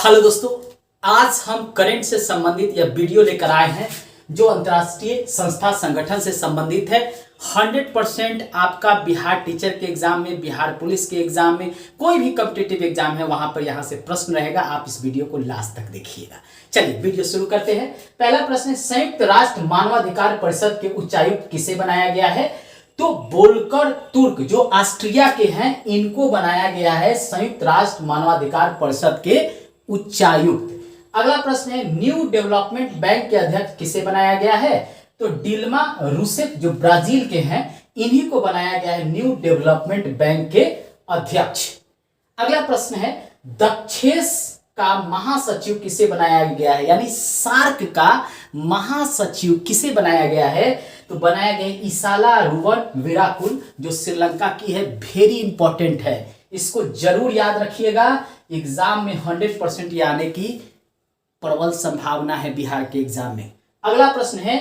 Hello दोस्तों, आज हम करंट से संबंधित यह वीडियो लेकर आए हैं जो अंतर्राष्ट्रीय संस्था संगठन से संबंधित है। 100% आपका बिहार टीचर के एग्जाम में, बिहार पुलिस के एग्जाम में, कोई भी कॉम्पिटिटिव एग्जाम है वहां पर यहां से प्रश्न रहेगा। आप इस वीडियो को लास्ट तक देखिएगा। चलिए वीडियो शुरू करते हैं। पहला प्रश्न है, संयुक्त राष्ट्र मानवाधिकार परिषद के उच्चायुक्त किसे बनाया गया है? तो वोल्कर तुर्क जो ऑस्ट्रिया के हैं इनको बनाया गया है संयुक्त राष्ट्र मानवाधिकार परिषद के उच्चायुक्त। अगला प्रश्न है, न्यू डेवलपमेंट बैंक के अध्यक्ष किसे बनाया गया है? तो डिल्मा रूसेफ जो ब्राजील के हैं इन्हीं को बनाया गया है न्यू डेवलपमेंट बैंक के अध्यक्ष। अगला प्रश्न है, दक्षेस का महासचिव किसे बनाया गया है? यानी सार्क का महासचिव किसे बनाया गया है? तो बनाया गया इसाला रुवन विराकुल जो श्रीलंका की है। वेरी इंपॉर्टेंट है, इसको जरूर याद रखिएगा। एग्जाम में 100% ये आने की प्रबल संभावना है बिहार के एग्जाम में। अगला प्रश्न है,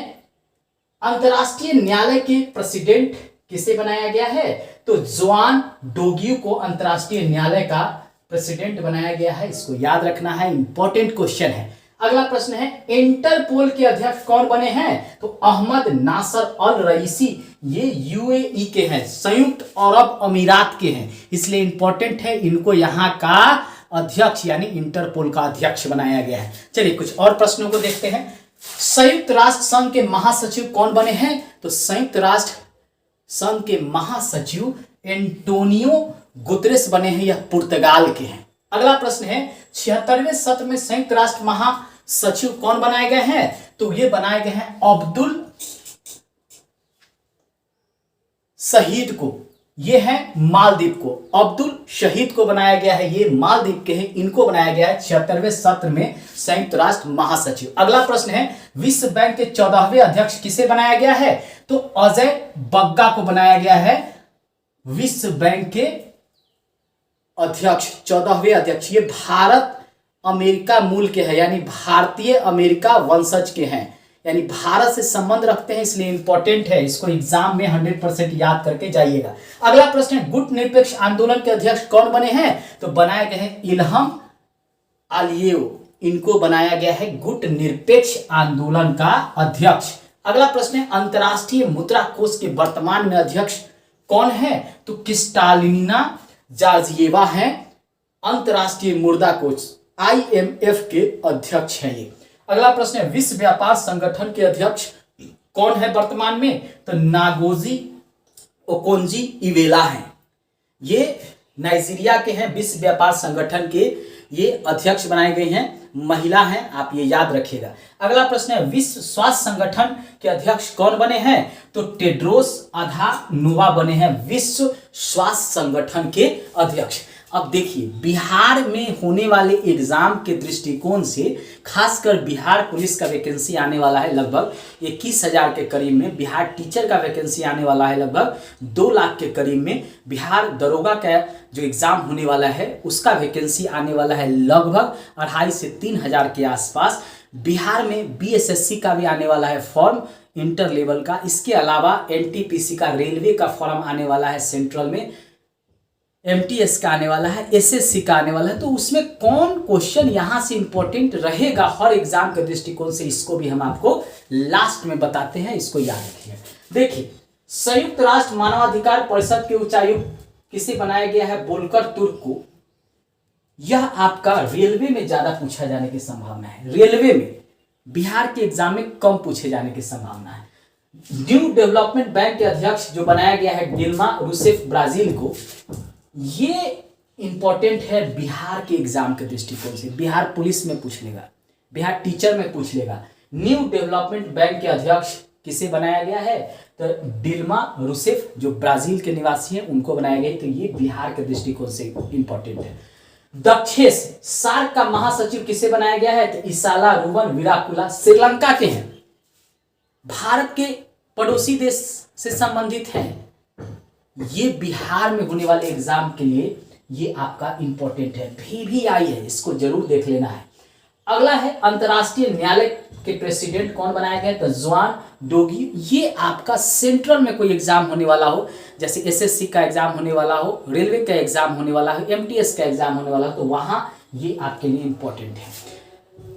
अंतरराष्ट्रीय न्यायालय के प्रेसिडेंट किसे बनाया गया है? तो जुआन डोग्यू को अंतरराष्ट्रीय न्यायालय का प्रेसिडेंट बनाया गया है। इसको याद रखना है, इंपॉर्टेंट क्वेश्चन है। अगला प्रश्न है, इंटरपोल के अध्यक्ष कौन बने हैं? तो अहमद नासर अल रईसी, ये यूएई के हैं, संयुक्त अरब अमीरात के हैं, इसलिए इंपॉर्टेंट है। इनको यहां का अध्यक्ष यानी इंटरपोल का अध्यक्ष बनाया गया है। चलिए कुछ और प्रश्नों को देखते हैं। संयुक्त राष्ट्र संघ के महासचिव कौन बने हैं? तो संयुक्त राष्ट्र संघ के महासचिव एंटोनियो गुतरेस बने हैं, यह पुर्तगाल के हैं। अगला प्रश्न है, 76वें सत्र में संयुक्त राष्ट्र महासचिव कौन बनाए गए हैं? तो ये बनाए गए हैं अब्दुल शहीद को, ये है मालदीव को। अब्दुल शहीद को बनाया गया है, ये मालदीव के हैं, इनको बनाया गया है 76वें सत्र में संयुक्त राष्ट्र महासचिव। अगला प्रश्न है, विश्व बैंक के 14वें अध्यक्ष किसे बनाया गया है? तो अजय बग्गा को बनाया गया है विश्व बैंक के अध्यक्ष, 14वें अध्यक्ष। ये भारत अमेरिका मूल के हैं, यानी भारतीय अमेरिका वंशज के हैं, यानी भारत से संबंध रखते हैं, इसलिए इंपॉर्टेंट है। इसको एग्जाम में 100% याद करके जाइएगा। अगला प्रश्न है, गुट निरपेक्ष आंदोलन के अध्यक्ष कौन बने हैं? तो बनाए गए हैं इल्हम अलियेव, इनको बनाया गया है गुट निरपेक्ष आंदोलन का अध्यक्ष। अगला प्रश्न है, अंतरराष्ट्रीय मुद्रा कोष के वर्तमान में अध्यक्ष कौन है? तो क्रिस्टालिना जॉर्जिएवा हैं, अंतरराष्ट्रीय मुद्रा कोष IMF के अध्यक्ष हैं ये। अगला प्रश्न है, विश्व व्यापार संगठन के अध्यक्ष कौन है वर्तमान में? तो नागोजी ओकोंजी इवेला हैं, ये नाइजीरिया के हैं, विश्व व्यापार संगठन के ये अध्यक्ष बनाए गए हैं, महिला हैं, आप ये याद रखिएगा। अगला प्रश्न है, विश्व स्वास्थ्य संगठन के अध्यक्ष कौन बने हैं? तो टेड्रोस अधानोवा बने हैं विश्व स्वास्थ्य संगठन के अध्यक्ष। अब देखिए, बिहार में होने वाले एग्जाम के दृष्टिकोण से खासकर बिहार पुलिस का वैकेंसी आने वाला है लगभग 21,000 के करीब में, बिहार टीचर का वैकेंसी आने वाला है लगभग 2 लाख के करीब में, बिहार दरोगा का जो एग्जाम होने वाला है उसका वैकेंसी आने वाला है लगभग 2,500 से 3,000 के आसपास। बिहार में BSSC का भी आने वाला है फॉर्म, इंटर लेवल का। इसके अलावा NTPC का, रेलवे का फॉर्म आने वाला है सेंट्रल में, MTS का आने वाला है, SSC का आने वाला है। तो उसमें कौन क्वेश्चन यहां से इंपॉर्टेंट रहेगा हर एग्जाम के दृष्टिकोण से, इसको भी हम आपको लास्ट में बताते हैं, इसको याद रखिए। देखिए, संयुक्त राष्ट्र मानवाधिकार परिषद के उच्चायुक्त किसे बनाया गया है? वोल्कर तुर्क को। यह आपका रेलवे में ज्यादा पूछा जाने की संभावना है, रेलवे में, बिहार के एग्जाम में कम पूछे जाने की संभावना है। न्यू डेवलपमेंट बैंक के अध्यक्ष जो बनाया गया है डिल्मा रूसेफ ब्राजील को, ये इंपॉर्टेंट है बिहार के एग्जाम के दृष्टिकोण से, बिहार पुलिस में पूछ लेगा, बिहार टीचर में पूछ लेगा। न्यू डेवलपमेंट बैंक के अध्यक्ष किसे बनाया गया है? तो डिल्मा रूसेफ जो ब्राजील के निवासी हैं उनको बनाया गया है, तो ये बिहार के दृष्टिकोण से इंपॉर्टेंट है। दक्षेस सार्क का महासचिव किसे बनाया गया है? तो इसाला रुवन विराकुला, श्रीलंका के हैं, भारत के पड़ोसी देश से संबंधित हैं। ये बिहार में होने वाले एग्जाम के लिए ये आपका इंपॉर्टेंट है, VVI है, इसको जरूर देख लेना है। अगला है, अंतरराष्ट्रीय न्यायालय के प्रेसिडेंट कौन बनाया गया? तो जुआन डोगी। ये आपका सेंट्रल में कोई एग्जाम होने वाला हो, जैसे SSC का एग्जाम होने वाला हो, रेलवे का एग्जाम होने वाला हो, MTS का एग्जाम होने वाला हो, तो वहां ये आपके लिए इंपॉर्टेंट है।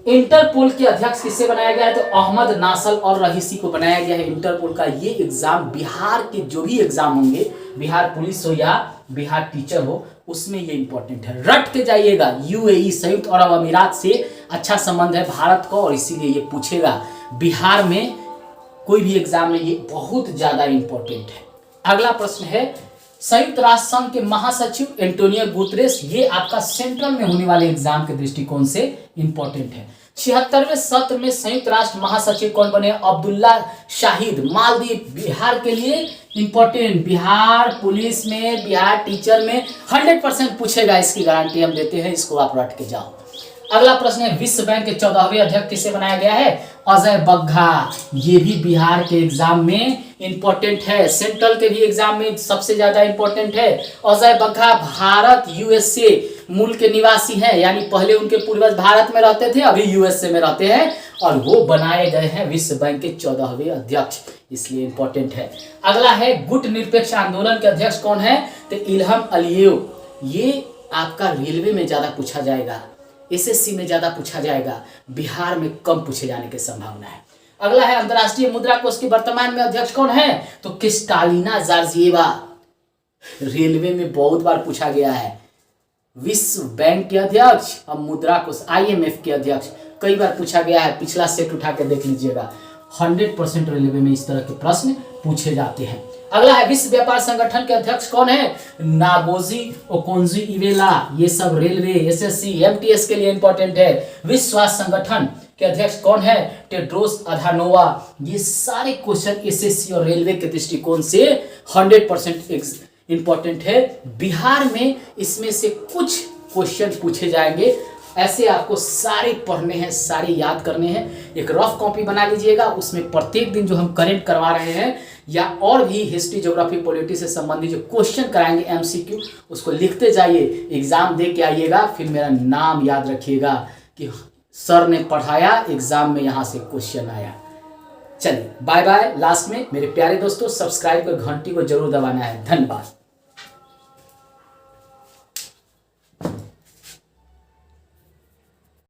इंटरपोल के अध्यक्ष किसे बनाया गया है? तो अहमद नासल और रहीसी को बनाया गया है। इंटरपोल का ये एग्जाम बिहार के जो भी एग्जाम होंगे, बिहार पुलिस हो या बिहार टीचर हो, उसमें ये इंपॉर्टेंट है, रट के जाइएगा। यूएई संयुक्त अरब अमीरात से अच्छा संबंध है भारत को और इसीलिए ये पूछेगा बिहार में कोई भी एग्जाम में, ये बहुत ज्यादा इंपॉर्टेंट है। अगला प्रश्न है संयुक्त राष्ट्र संघ के महासचिव एंटोनियो गुतरेस, ये आपका सेंट्रल में होने वाले एग्जाम के दृष्टिकोण से इंपॉर्टेंट है। 76वें सत्र में संयुक्त राष्ट्र महासचिव कौन बने? अब्दुल्ला शाहिद, मालदीव। बिहार के लिए इंपॉर्टेंट, बिहार पुलिस में, बिहार टीचर में 100% पूछेगा, इसकी गारंटी हम देते हैं, इसको आप रट के जाओ। अगला प्रश्न है विश्व बैंक के 14वें अध्यक्ष किसे बनाया गया है? अजय बग्गा। ये भी बिहार के एग्जाम में इंपॉर्टेंट है, सेंट्रल के भी एग्जाम में सबसे ज्यादा इंपॉर्टेंट है। अजय बग्गा भारत यूएसए मूल के निवासी हैं, यानी पहले उनके पूर्वज भारत में रहते थे, अभी यूएसए में रहते हैं और वो बनाए गए हैं विश्व बैंक के 14वें अध्यक्ष, इसलिए इंपॉर्टेंट है। अगला है गुट निरपेक्ष आंदोलन के अध्यक्ष कौन है? तो इल्हम अलीयेव। ये आपका रेलवे में ज्यादा पूछा जाएगा, एसएससी में ज्यादा पूछा जाएगा, बिहार में कम पूछे जाने की संभावना है। अगला है अंतरराष्ट्रीय मुद्रा कोष के वर्तमान में अध्यक्ष कौन है? तो क्रिस्टालिना जॉर्जिएवा। रेलवे में बहुत बार पूछा गया है। विश्व बैंक के अध्यक्ष और मुद्रा कोष आईएमएफ के अध्यक्ष कई बार पूछा गया है, पिछला सेट उठा के देख लीजिएगा। 100% रेलवे में इस तरह के प्रश्न पूछे जाते हैं। अगला है विश्व व्यापार संगठन के अध्यक्ष कौन है? Ngozi Okonjo Iweala. ये सब रेलवे, एसएससी, एमटीएस के लिए इंपॉर्टेंट है। विश्व स्वास्थ्य संगठन के अध्यक्ष कौन है? टेड्रोस अधानोवा। ये सारे क्वेश्चन एसएससी और रेलवे के दृष्टिकोण से 100% इंपॉर्टेंट है। बिहार में इसमें से कुछ क्वेश्चन पूछे जाएंगे, ऐसे आपको सारे पढ़ने हैं, सारे याद करने हैं। एक रफ कॉपी बना लीजिएगा, उसमें प्रत्येक दिन जो हम करेंट करवा रहे हैं या और भी हिस्ट्री, ज्योग्राफी, पॉलिटी से संबंधित जो क्वेश्चन कराएंगे एमसीक्यू, उसको लिखते जाइए, एग्जाम दे के आइएगा, फिर मेरा नाम याद रखिएगा कि सर ने पढ़ाया, एग्जाम में यहाँ से क्वेश्चन आया। चलिए बाय बाय। लास्ट में मेरे प्यारे दोस्तों, सब्सक्राइब कर घंटी को जरूर दबाना है। धन्यवाद।